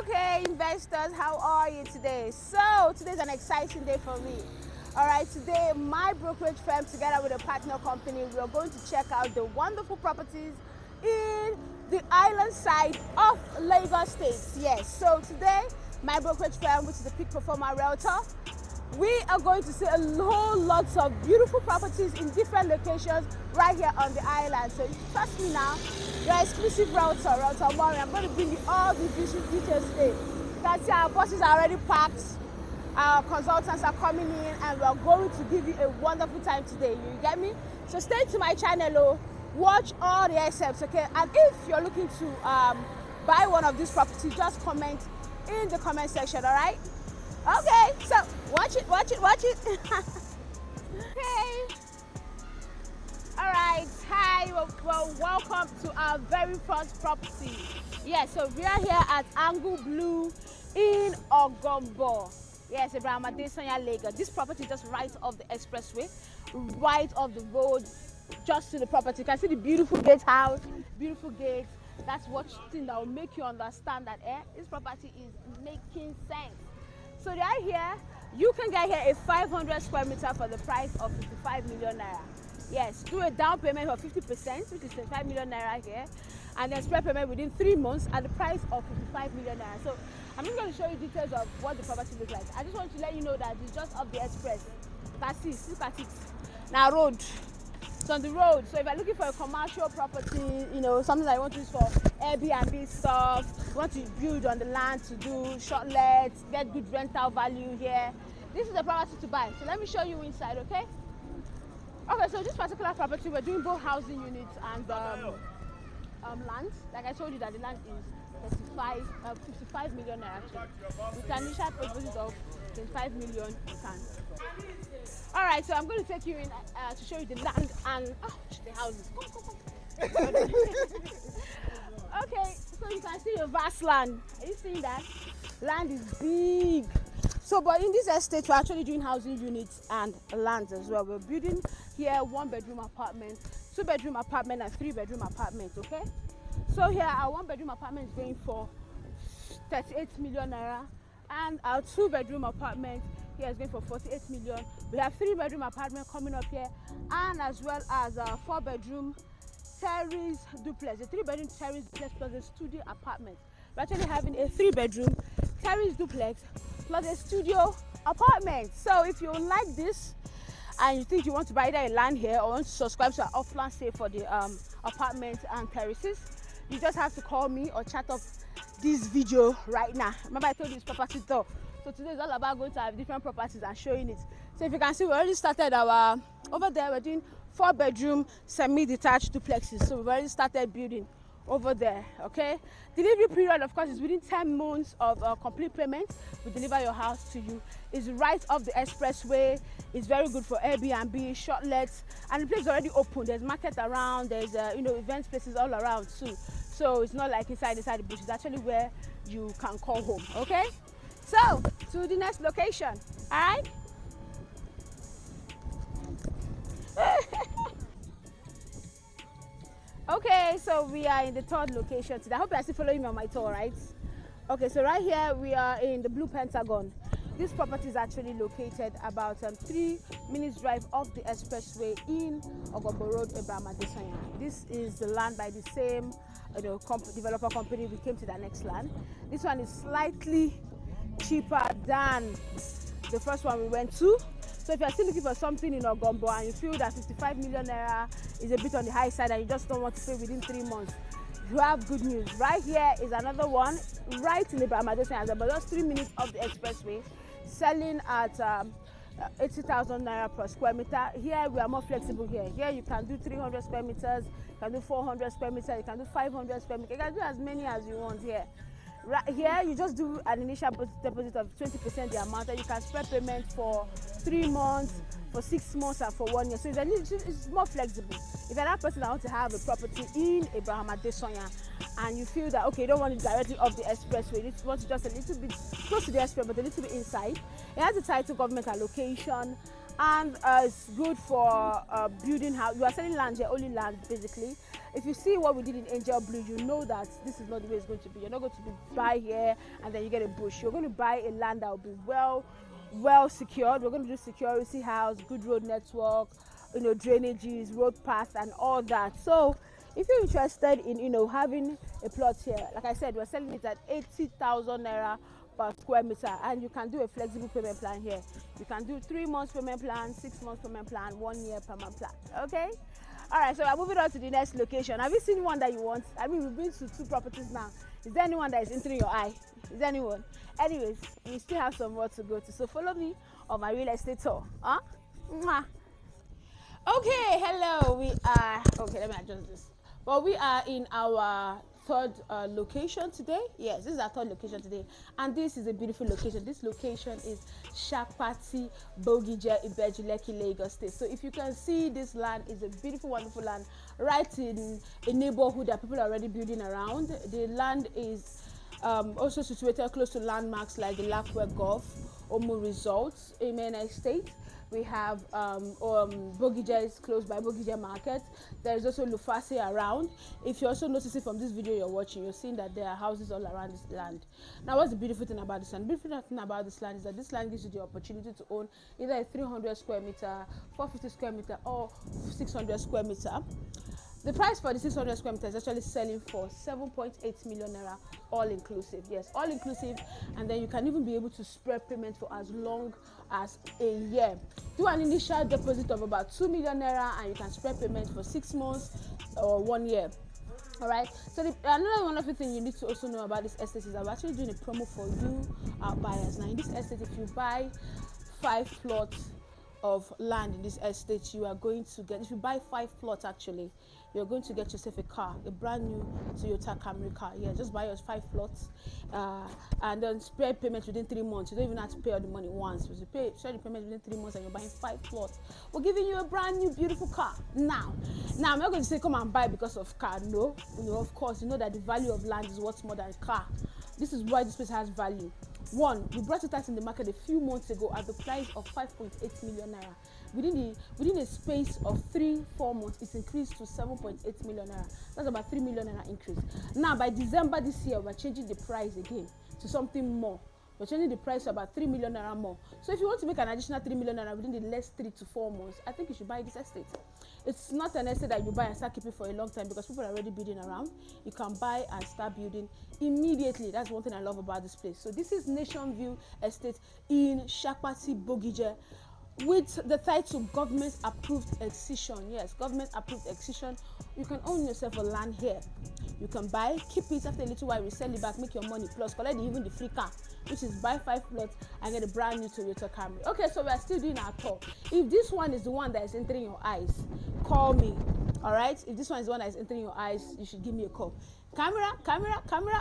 Okay, investors, how are you today? So today's an exciting day for me. All right, today my brokerage firm together with a partner company, we are going to check out the wonderful properties in the island side of Lagos State. Yes, so today my brokerage firm, which is a peak performer realtor, we are going to see a whole lot of beautiful properties in different locations right here on the island. So trust me now, your exclusive realtor, Realtor Mori. I'm going to bring you all the details today. You can see our buses are already packed, our consultants are coming in, and we are going to give you a wonderful time today. You get me? So stay to my channel, watch all the excerpts, okay? And if you're looking to buy one of these properties, just comment in the comment section, all right? Okay, so watch it. Okay. All right, hi, well, welcome to our very first property. Yeah, so we are here at Angle Blue in Ogombo. Yes, Abraham Adesanya, Lagos. This property is just right off the expressway, right off the road, just to the property. You can see the beautiful gatehouse, beautiful gates. That's what thing that will make you understand that this property is making sense. So right here, you can get here a 500 square meter for the price of 55 million naira. Yes, do a down payment of 50%, which is 25 million naira here, and then spread payment within 3 months at the price of 55 million naira. So I'm just going to show you details of what the property looks like. I just want to let you know that it's just off the express. That's it, look at it. Now road. It's on the road. So if you're looking for a commercial property, you know, something that you want to use for Airbnb stuff, you want to build on the land to do short lets, get good rental value here, this is the property to buy. So let me show you inside, okay? Okay, so this particular property, we're doing both housing units and land. Like I told you that the land is 55 million naira actually. With an initial purchase of 25 million, you can. All right, so I'm going to take you in to show you the land and the houses. Come. Okay, so you can see your vast land. Are you seeing that? Land is big. So, but in this estate, we're actually doing housing units and lands as well. We're building here 1-bedroom apartment, 2-bedroom apartment, and 3-bedroom apartment. Okay. So here, our 1-bedroom apartment is going for 38 million naira, and our 2-bedroom apartment here is going for 48 million. We have 3-bedroom apartment coming up here, and as well as a 4-bedroom terrace duplex, a 3-bedroom terrace duplex plus a studio apartment. We're actually having a 3-bedroom terrace duplex plus a studio apartment. So if you like this and you think you want to buy either a land here or want to subscribe to our offline sale for the apartments and terraces, you just have to call me or chat up this video right now. Remember I told you it's property tour. So today is all about going to have different properties and showing it. So if you can see, we already started our, over there we're doing 4-bedroom semi-detached duplexes. So we've already started building over there, okay? Delivery period, of course, is within 10 months of complete payment. We deliver your house to you. It's right off the expressway. It's very good for Airbnb, short lets, and the place is already open. There's market around, there's event places all around too. So it's not like inside the bush. It's actually where you can call home, okay? So to the next location, all right? Okay, so we are in the third location today. I hope you are still following me on my tour, right? Okay, so right here we are in the Blue Pentagon. This property is actually located about 3 minutes drive off the expressway in Ogombo Road, Abraham Adesanya. This is the land by the same developer company. We came to the next land. This one is slightly cheaper than the first one we went to. So if you're still looking for something in Ogombo and you feel that 55 million naira is a bit on the high side and you just don't want to pay within 3 months, you have good news. Right here is another one, right in the Abraham Adesanya, but just 3 minutes off the expressway, selling at 80,000 naira per square meter. Here we are more flexible here. Here you can do 300 square meters, you can do 400 square meters, you can do 500 square meters, you can do as many as you want here. Right here, you just do an initial deposit of 20% the amount, and you can spread payment for 3 months, for 6 months, and for 1 year. So it's more flexible. If you're that person that wants to have a property in Abraham Adesanya and you feel that, okay, you don't want it directly off the expressway, you want to just a little bit close to the expressway, but a little bit inside, it has the title government allocation and it's good for building house. You are selling land here, only land basically. If you see what we did in Angel Blue, you know that this is not the way it's going to be. You're not going to buy here and then you get a bush. You're going to buy a land that will be well secured. We're going to do security house, good road network, drainages, road paths, and all that. So if you're interested in having a plot here, like I said, we're selling it at 80,000 naira per square meter, and you can do a flexible payment plan here. You can do 3 months payment plan, 6 months payment plan, 1 year payment plan. Okay, all right, so we're moving on to the next location. Have you seen one that you want? I mean, we've been to 2 properties now. Is there anyone that is entering your eye? Is there anyone? Anyways, we still have some more to go to, so follow me on my real estate tour. Mwah. Okay, hello, we are okay. Let me adjust this. But we are in our third location today. Yes, this is our third location today, and this is a beautiful location. This location is Shakpati Bogije Ibejuleki, Lagos State. So if you can see, this land is a beautiful, wonderful land right in a neighborhood that people are already building around. The land is also situated close to landmarks like the Lakwe Golf, Omu Resorts, Amen Estate. We have Bogija is close by Bogija Market. There is also Lufasi around. If you also notice it from this video you're watching, you're seeing that there are houses all around this land. Now, what's the beautiful thing about this land? The beautiful thing about this land is that this land gives you the opportunity to own either a 300 square meter, 450 square meter, or 600 square meter. The price for the 600 square meter is actually selling for 7.8 million naira, all inclusive. Yes, all inclusive, and then you can even be able to spread payment for as long as a year. Do an initial deposit of about 2 million naira, and you can spread payment for 6 months or 1 year. All right. So another wonderful thing you need to also know about this estate is that we're actually doing a promo for you, our buyers. Now, in this estate, if you buy 5 plots of land in this estate, you are going to get, if you buy 5 plots actually, you're going to get yourself a car, a brand new Toyota Camry car. Yeah, just buy your 5 plots and then spread payment within 3 months. You don't even have to pay all the money once. You spread the payment within 3 months and you're buying 5 plots. We're giving you a brand new beautiful car. Now I'm not going to say come and buy because of car. No, of course, you know that the value of land is worth more than a car. This is why this place has value. One, we brought it out in the market a few months ago at the price of 5.8 million naira. Within a space of 3-4 months, it's increased to 7.8 million naira. That's about 3 million naira increase. Now, by December this year, we're changing the price again to something more. We're changing the price to about 3 million naira more. So if you want to make an additional 3 million naira within the next 3 to 4 months, I think you should buy this estate. It's not an estate that you buy and start keeping for a long time because people are already building around. You can buy and start building immediately. That's one thing I love about this place. So this is Nation View Estate in Shakpati Bogije, with the title government approved excision. Yes, government approved excision. You can own yourself a land here. You can buy, keep it, after a little while resell it back, make your money, plus collect even the free car, which is buy 5 plots and get a brand new Toyota Camry. Okay, so we are still doing our tour. If this one is the one that is entering your eyes, call me. All right, if this one is the one that is entering your eyes, you should give me a call. Camera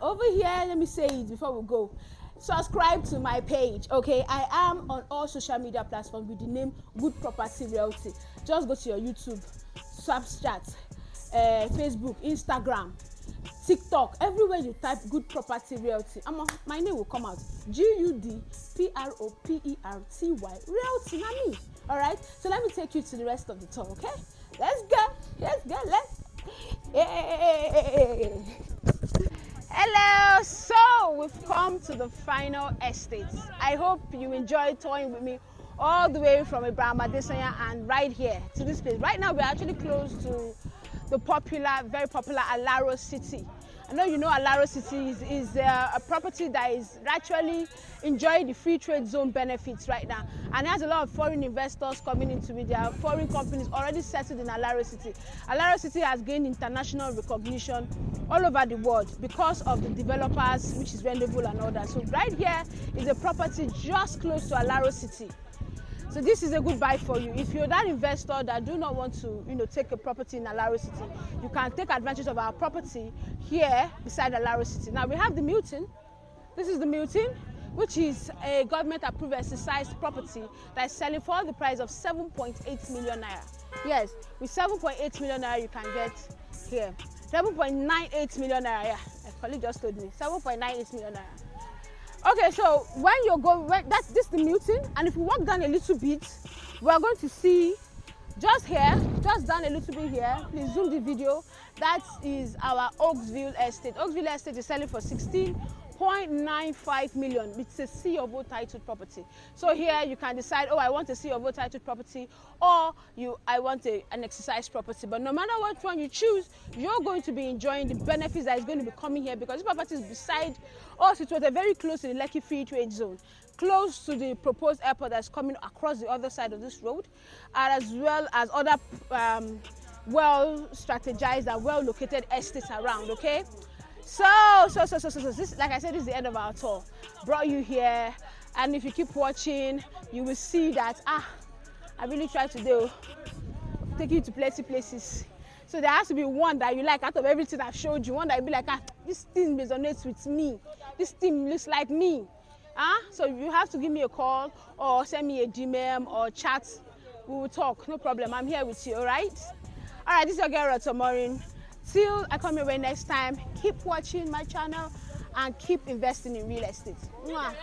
over here. Let me say it before we go. Subscribe to my page. Okay, I am on all social media platforms with the name Good Property Realty. Just go to your YouTube, Snapchat, Facebook, Instagram, TikTok, everywhere you type Good Property Realty, my name will come out. GUDPROPERTY Realty, not me. All right, so let me take you to the rest of the tour. Okay, let's go. Hey. Hello, so we've come to the final estate. I hope you enjoyed touring with me all the way from Ibrahim Adesanya and right here to this place. Right now we're actually close to the very popular Alaro City. I know you know Alaro City is a property that is actually enjoying the free trade zone benefits right now, and it has a lot of foreign investors coming into it. There are foreign companies already settled in Alaro City. Alaro City has gained international recognition all over the world because of the developers, which is rendezvous and all that. So right here is a property just close to Alaro City. So this is a good buy for you. If you're that investor that do not want to, take a property in Alaro City, you can take advantage of our property here beside Alaro City. Now we have the Milton. This is the Milton, which is a government-approved exercised property that is selling for the price of 7.8 million naira. Yes, with 7.8 million naira you can get here. 7.98 million naira. Yeah, my colleague just told me 7.98 million naira. Okay, so when you go, this is the Milton, and if you walk down a little bit, we are going to see just here, just down a little bit here. Please zoom the video. That is our Oaksville estate. Oaksville estate is selling for 16.95 million. It's a C of O titled property. So here you can decide, oh, I want a C of O titled property, or I want an exercise property. But no matter what one you choose, you're going to be enjoying the benefits that is going to be coming here, because this property is beside us. It was very close to the Lekki Free Trade Zone, close to the proposed airport that's coming across the other side of this road, and as well as other well strategized and well located estates around. Okay, so this, like I said, this is the end of our tour. Brought you here, and if you keep watching, you will see that I really try to take you to plenty places. So there has to be one that you like out of everything I've showed you, one that you be like, this thing resonates with me, this thing looks like me. So you have to give me a call or send me a DM or chat. We will talk, no problem. I'm here with you, all right? All right, this is your girl Rotomorin. Till I come your way next time, keep watching my channel and keep investing in real estate. Mwah.